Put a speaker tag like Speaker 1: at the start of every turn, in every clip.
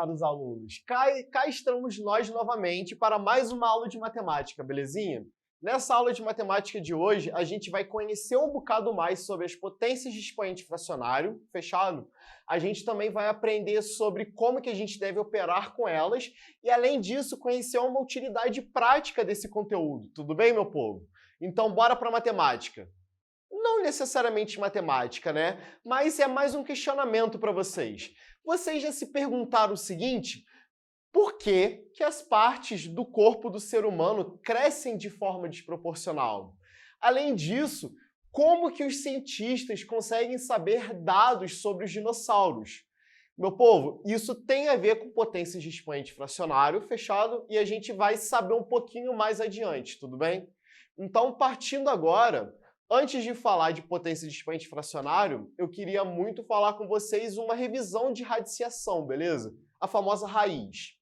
Speaker 1: caros alunos? Cá estamos nós novamente para mais uma aula de matemática, belezinha? Nessa aula de matemática de hoje, a gente vai conhecer um bocado mais sobre as potências de expoente fracionário, fechado? A gente também vai aprender sobre como que a gente deve operar com elas e, além disso, conhecer uma utilidade prática desse conteúdo. Tudo bem, meu povo? Então, bora para a matemática. Não necessariamente matemática, né? Mas é mais um questionamento para vocês. Vocês já se perguntaram o seguinte: por que que as partes do corpo do ser humano crescem de forma desproporcional? Além disso, como que os cientistas conseguem saber dados sobre os dinossauros? Meu povo, isso tem a ver com potências de expoente fracionário, fechado? E a gente vai saber um pouquinho mais adiante, tudo bem? Então, partindo agora, antes de falar de potência de expoente fracionário, eu queria muito falar com vocês uma revisão de radiciação, beleza? A famosa raiz.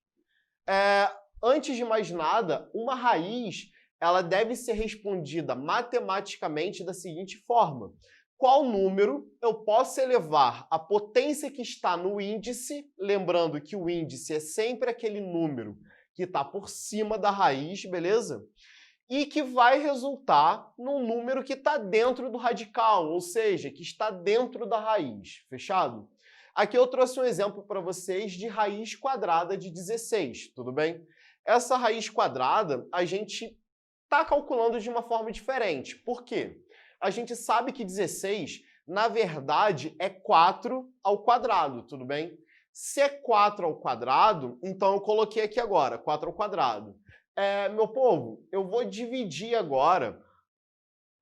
Speaker 1: Antes de mais nada, uma raiz ela deve ser respondida matematicamente da seguinte forma: qual número eu posso elevar a potência que está no índice, lembrando que o índice é sempre aquele número que está por cima da raiz, beleza? E que vai resultar num número que está dentro do radical, ou seja, que está dentro da raiz, fechado? Aqui eu trouxe um exemplo para vocês de raiz quadrada de 16, tudo bem? Essa raiz quadrada a gente está calculando de uma forma diferente. Por quê? A gente sabe que 16, na verdade, é 4 ao quadrado, tudo bem? Se é 4 ao quadrado, então eu coloquei aqui agora, 4 ao quadrado. Meu povo, eu vou dividir agora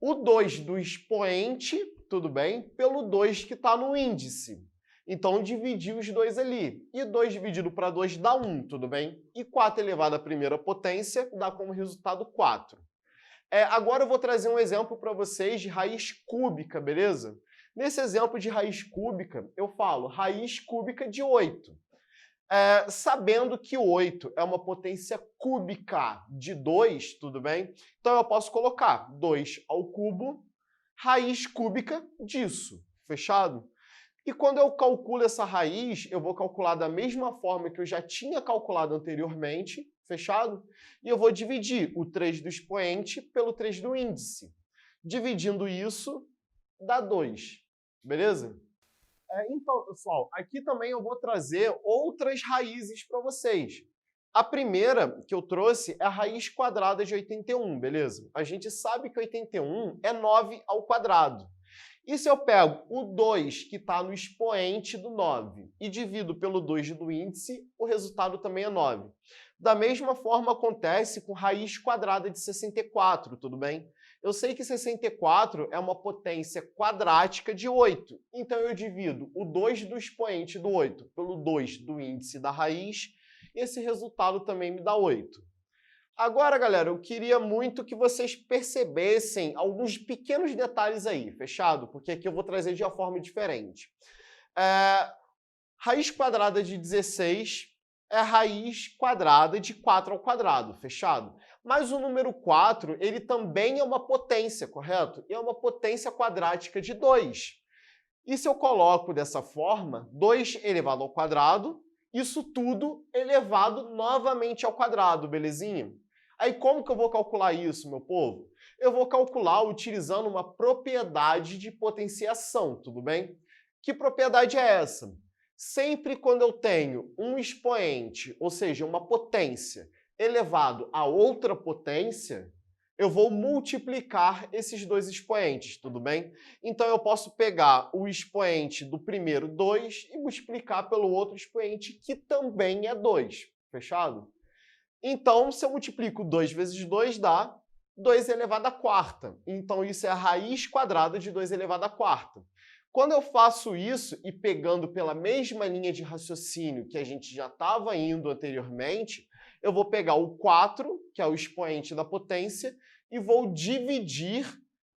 Speaker 1: o 2 do expoente, tudo bem, pelo 2 que está no índice. Então, dividi os dois ali. E 2 dividido para 2 dá 1, tudo bem? E 4 elevado à primeira potência dá como resultado 4. Agora eu vou trazer um exemplo para vocês de raiz cúbica, beleza? Nesse exemplo de raiz cúbica, eu falo raiz cúbica de 8. Sabendo que 8 é uma potência cúbica de 2, tudo bem? Então eu posso colocar 2 ao cubo, raiz cúbica disso, fechado? E quando eu calculo essa raiz, eu vou calcular da mesma forma que eu já tinha calculado anteriormente, fechado? E eu vou dividir o 3 do expoente pelo 3 do índice. Dividindo isso, dá 2, beleza? Então, pessoal, aqui também eu vou trazer outras raízes para vocês. A primeira que eu trouxe é a raiz quadrada de 81, beleza? A gente sabe que 81 é 9 ao quadrado. E se eu pego o 2 que está no expoente do 9 e divido pelo 2 do índice, o resultado também é 9. Da mesma forma acontece com raiz quadrada de 64, tudo bem? Eu sei que 64 é uma potência quadrática de 8, então eu divido o 2 do expoente do 8 pelo 2 do índice da raiz, e esse resultado também me dá 8. Agora, galera, eu queria muito que vocês percebessem alguns pequenos detalhes aí, fechado? Porque aqui eu vou trazer de uma forma diferente. Raiz quadrada de 16 é a raiz quadrada de 4 ao quadrado, fechado? Mas o número 4, ele também é uma potência, correto? E é uma potência quadrática de 2. E se eu coloco dessa forma, 2 elevado ao quadrado, isso tudo elevado novamente ao quadrado, belezinha? Aí como que eu vou calcular isso, meu povo? Eu vou calcular utilizando uma propriedade de potenciação, tudo bem? Que propriedade é essa? Sempre quando eu tenho um expoente, ou seja, uma potência, elevado a outra potência, eu vou multiplicar esses dois expoentes, tudo bem? Então eu posso pegar o expoente do primeiro 2 e multiplicar pelo outro expoente que também é 2, fechado? Então, se eu multiplico 2 vezes 2, dá 2 elevado à quarta. Então, isso é a raiz quadrada de 2 elevado à quarta. Quando eu faço isso e pegando pela mesma linha de raciocínio que a gente já estava indo anteriormente, eu vou pegar o 4, que é o expoente da potência, e vou dividir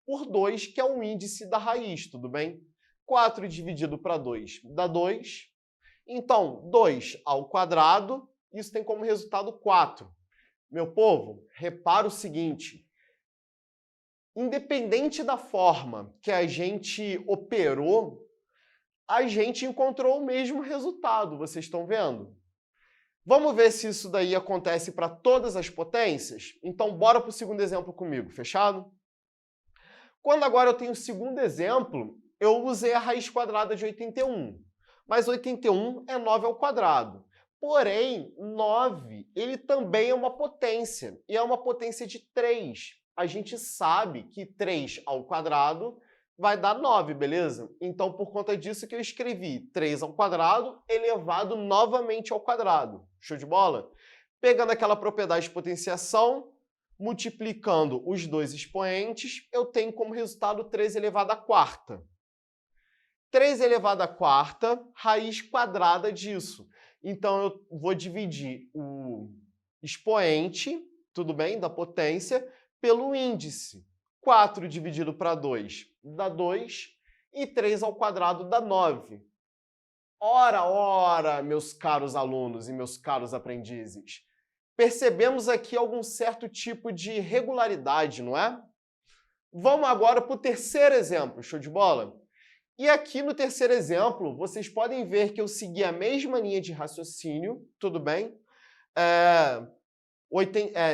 Speaker 1: por 2, que é o índice da raiz, tudo bem? 4 dividido para 2 dá 2. Então, 2 ao quadrado, isso tem como resultado 4. Meu povo, repara o seguinte: independente da forma que a gente operou, a gente encontrou o mesmo resultado, vocês estão vendo? Vamos ver se isso daí acontece para todas as potências? Então, bora para o segundo exemplo comigo, fechado? Quando agora eu tenho o segundo exemplo, eu usei a raiz quadrada de 81. Mas 81 é 9 ao quadrado. Porém, 9 ele também é uma potência, e é uma potência de 3. A gente sabe que 3 ao quadrado vai dar 9, beleza? Então, por conta disso que eu escrevi 3 ao quadrado elevado novamente ao quadrado. Show de bola? Pegando aquela propriedade de potenciação, multiplicando os dois expoentes, eu tenho como resultado 3 elevado à quarta. 3 elevado à quarta, raiz quadrada disso. Então, eu vou dividir o expoente, tudo bem, da potência, pelo índice. 4 dividido para 2 dá 2, e 3 ao quadrado dá 9. Ora, ora, meus caros alunos e meus caros aprendizes, percebemos aqui algum certo tipo de regularidade, não é? Vamos agora para o terceiro exemplo, show de bola? E aqui no terceiro exemplo, vocês podem ver que eu segui a mesma linha de raciocínio, tudo bem?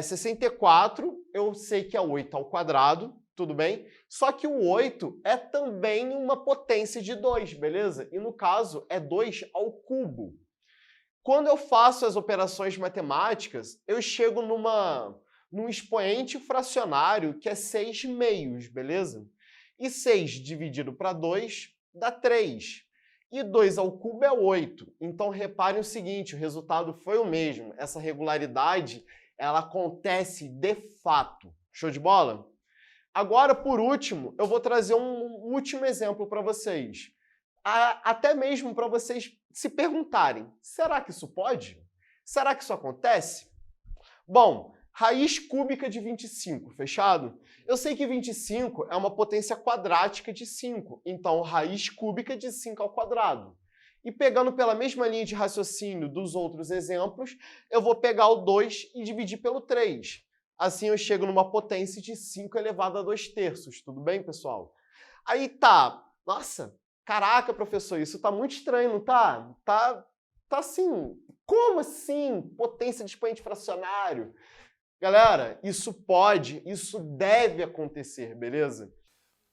Speaker 1: 64, eu sei que é 8 ao quadrado, tudo bem? Só que o 8 é também uma potência de 2, beleza? E no caso, é 2 ao cubo. Quando eu faço as operações matemáticas, eu chego num expoente fracionário que é 6 meios, beleza? E 6 dividido para 2 dá 3. E 2 ao cubo é 8. Então, reparem o seguinte, o resultado foi o mesmo. Essa regularidade, ela acontece de fato. Show de bola? Agora, por último, eu vou trazer um último exemplo para vocês. Até mesmo para vocês se perguntarem, será que isso pode? Será que isso acontece? Bom, raiz cúbica de 25, fechado? Eu sei que 25 é uma potência quadrática de 5, então raiz cúbica de 5 ao quadrado. E pegando pela mesma linha de raciocínio dos outros exemplos, eu vou pegar o 2 e dividir pelo 3. Assim eu chego numa potência de 5 elevado a 2 terços. Tudo bem, pessoal? Aí tá, nossa, caraca, professor, isso tá muito estranho, não tá? Tá assim, como assim potência de expoente fracionário? Galera, isso pode, isso deve acontecer, beleza?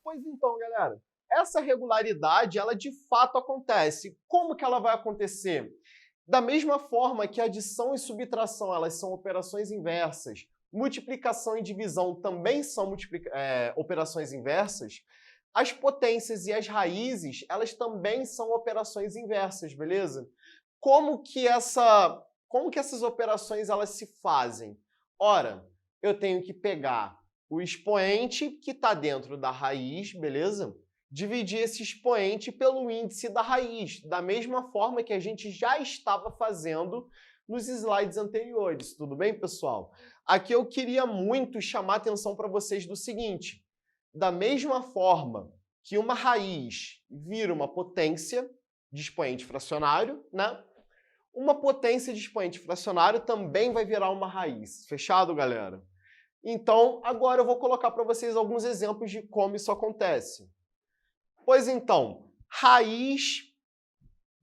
Speaker 1: Pois então, galera, essa regularidade, ela de fato acontece. Como que ela vai acontecer? Da mesma forma que adição e subtração, elas são operações inversas, multiplicação e divisão também são operações inversas, as potências e as raízes, elas também são operações inversas, beleza? Como que essas operações elas se fazem? Ora, eu tenho que pegar o expoente que está dentro da raiz, beleza? Dividir esse expoente pelo índice da raiz, da mesma forma que a gente já estava fazendo nos slides anteriores. Tudo bem, pessoal? Aqui eu queria muito chamar a atenção para vocês do seguinte. Da mesma forma que uma raiz vira uma potência de expoente fracionário, né? Uma potência de expoente fracionário também vai virar uma raiz. Fechado, galera? Então, agora eu vou colocar para vocês alguns exemplos de como isso acontece. Pois então, raiz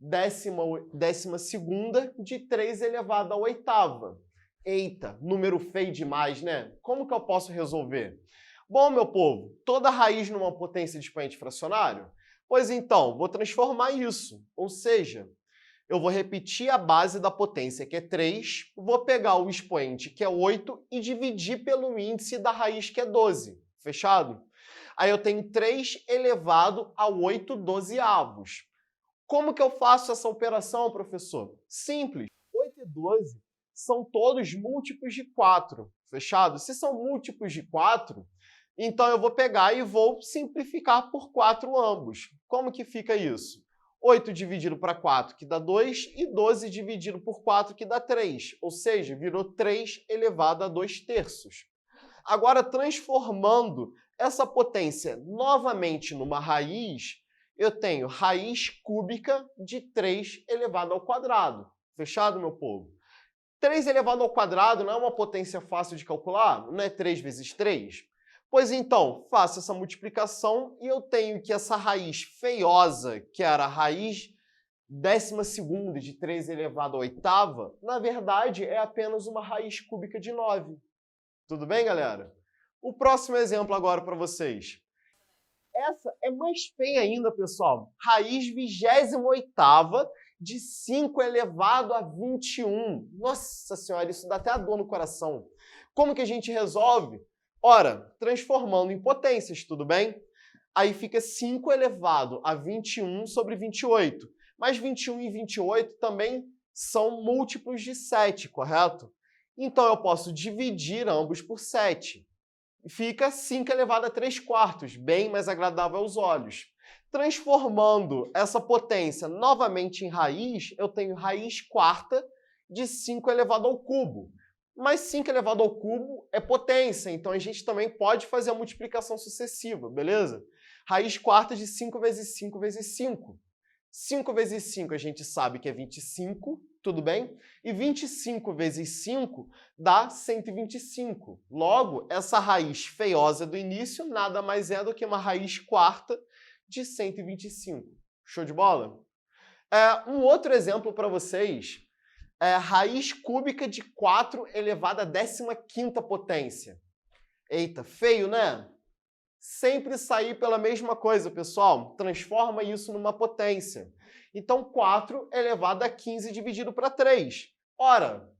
Speaker 1: 12ª de 3 elevado à oitava. Eita, número feio demais, né? Como que eu posso resolver? Bom, meu povo, toda raiz numa potência de expoente fracionário? Pois então, vou transformar isso. Ou seja, eu vou repetir a base da potência, que é 3, vou pegar o expoente, que é 8, e dividir pelo índice da raiz, que é 12. Fechado? Aí eu tenho 3 elevado a 8 dozeavos. Como que eu faço essa operação, professor? Simples. 8 e 12 são todos múltiplos de 4. Fechado? Se são múltiplos de 4, então eu vou pegar e vou simplificar por 4 ambos. Como que fica isso? 8 dividido para 4, que dá 2, e 12 dividido por 4, que dá 3. Ou seja, virou 3 elevado a 2 terços. Agora, transformando essa potência novamente numa raiz, eu tenho raiz cúbica de 3 elevado ao quadrado. Fechado, meu povo? 3 elevado ao quadrado não é uma potência fácil de calcular? Não é 3 vezes 3? Pois então, faço essa multiplicação e eu tenho que essa raiz feiosa, que era a raiz 12ª de 3 elevado à oitava, na verdade, é apenas uma raiz cúbica de 9. Tudo bem, galera? O próximo exemplo agora para vocês. Essa é mais feia ainda, pessoal. Raiz 28ª de 5 elevado a 21. Nossa Senhora, isso dá até a dor no coração. Como que a gente resolve? Ora, transformando em potências, tudo bem? Aí fica 5 elevado a 21 sobre 28. Mas 21 e 28 também são múltiplos de 7, correto? Então eu posso dividir ambos por 7. Fica 5 elevado a 3/4, bem mais agradável aos olhos. Transformando essa potência novamente em raiz, eu tenho raiz quarta de 5 elevado ao cubo. Mas 5 elevado ao cubo é potência, então a gente também pode fazer a multiplicação sucessiva, beleza? Raiz quarta de 5 vezes 5 vezes 5. 5 vezes 5 a gente sabe que é 25, tudo bem? E 25 vezes 5 dá 125. Logo, essa raiz feiosa do início nada mais é do que uma raiz quarta de 125. Show de bola? Um outro exemplo para vocês é raiz cúbica de 4 elevado à 15ª potência. Eita, feio, né? Sempre sair pela mesma coisa, pessoal. Transforma isso numa potência. Então, 4 elevado a 15 dividido para 3. Ora,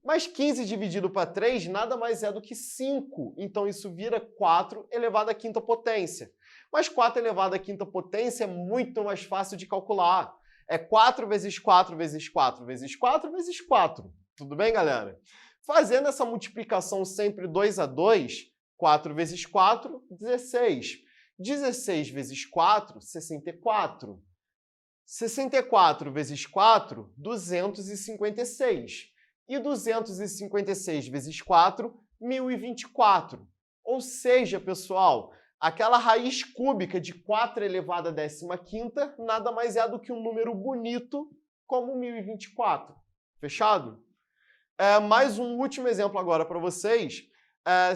Speaker 1: mas 15 dividido para 3 nada mais é do que 5. Então, isso vira 4 elevado à 5ª potência. Mas 4 elevado à 5ª potência é muito mais fácil de calcular. É 4 vezes 4 vezes 4 vezes 4 vezes 4. Tudo bem, galera? Fazendo essa multiplicação sempre 2 a 2, 4 vezes 4, 16. 16 vezes 4, 64. 64 vezes 4, 256. E 256 vezes 4, 1024. Ou seja, pessoal, aquela raiz cúbica de 4 elevado à 15ª nada mais é do que um número bonito como 1024. Fechado? Mais um último exemplo agora para vocês.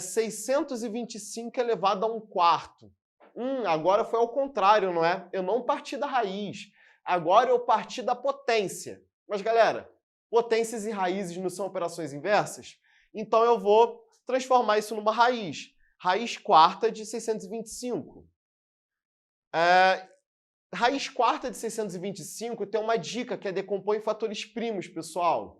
Speaker 1: 625 elevado a 1/4. Agora foi ao contrário, não é? Eu não parti da raiz. Agora eu parti da potência. Mas, galera, potências e raízes não são operações inversas? Então eu vou transformar isso numa raiz. Raiz quarta de 625. Raiz quarta de 625 tem uma dica que é decompor em fatores primos, pessoal.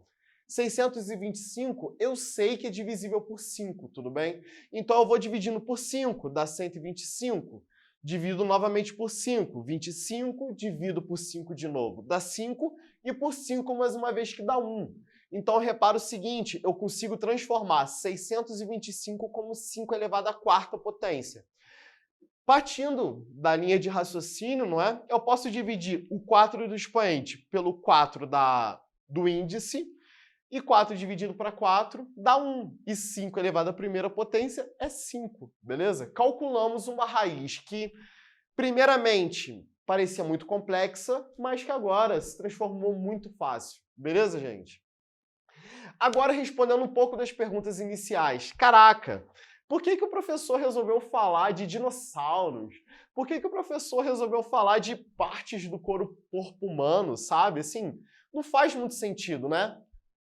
Speaker 1: 625 eu sei que é divisível por 5, tudo bem? Então eu vou dividindo por 5, dá 125. Divido novamente por 5. 25, divido por 5 de novo, dá 5. E por 5 mais uma vez que dá 1. Então repara o seguinte, eu consigo transformar 625 como 5 elevado à 4ª potência. Partindo da linha de raciocínio, não é? Eu posso dividir o 4 do expoente pelo 4 do índice, e 4 dividido para 4 dá 1. E 5 elevado à primeira potência é 5, beleza? Calculamos uma raiz que, primeiramente, parecia muito complexa, mas que agora se transformou muito fácil. Beleza, gente? Agora, respondendo um pouco das perguntas iniciais. Caraca, por que o professor resolveu falar de dinossauros? Por que o professor resolveu falar de partes do corpo humano, sabe? Assim, não faz muito sentido, né?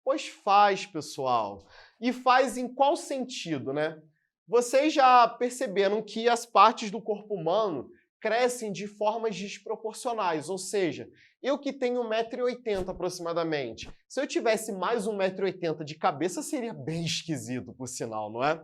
Speaker 1: Pois faz, pessoal. E faz em qual sentido, né? Vocês já perceberam que as partes do corpo humano crescem de formas desproporcionais, ou seja, eu que tenho 1,80 m aproximadamente, se eu tivesse mais 1,80 m de cabeça, seria bem esquisito, por sinal, não é?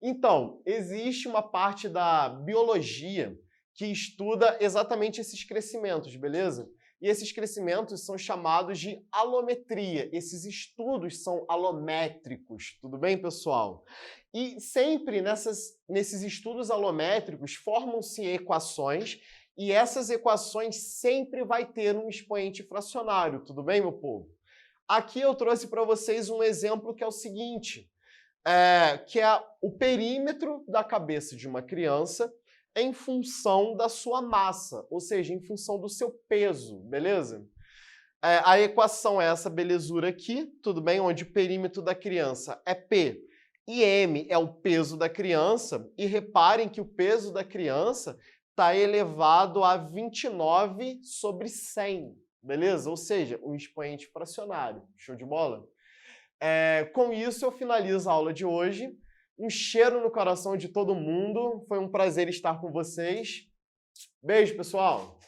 Speaker 1: Então, existe uma parte da biologia que estuda exatamente esses crescimentos, beleza? E esses crescimentos são chamados de alometria. Esses estudos são alométricos, tudo bem, pessoal? E sempre nesses estudos alométricos formam-se equações e essas equações sempre vai ter um expoente fracionário, tudo bem, meu povo? Aqui eu trouxe para vocês um exemplo que é o seguinte, que é o perímetro da cabeça de uma criança em função da sua massa, ou seja, em função do seu peso, beleza? A equação é essa belezura aqui, tudo bem? Onde o perímetro da criança é P e M é o peso da criança, e reparem que o peso da criança está elevado a 29 sobre 100, beleza? Ou seja, um expoente fracionário. Show de bola? Com isso, eu finalizo a aula de hoje. Um cheiro no coração de todo mundo. Foi um prazer estar com vocês. Beijo, pessoal!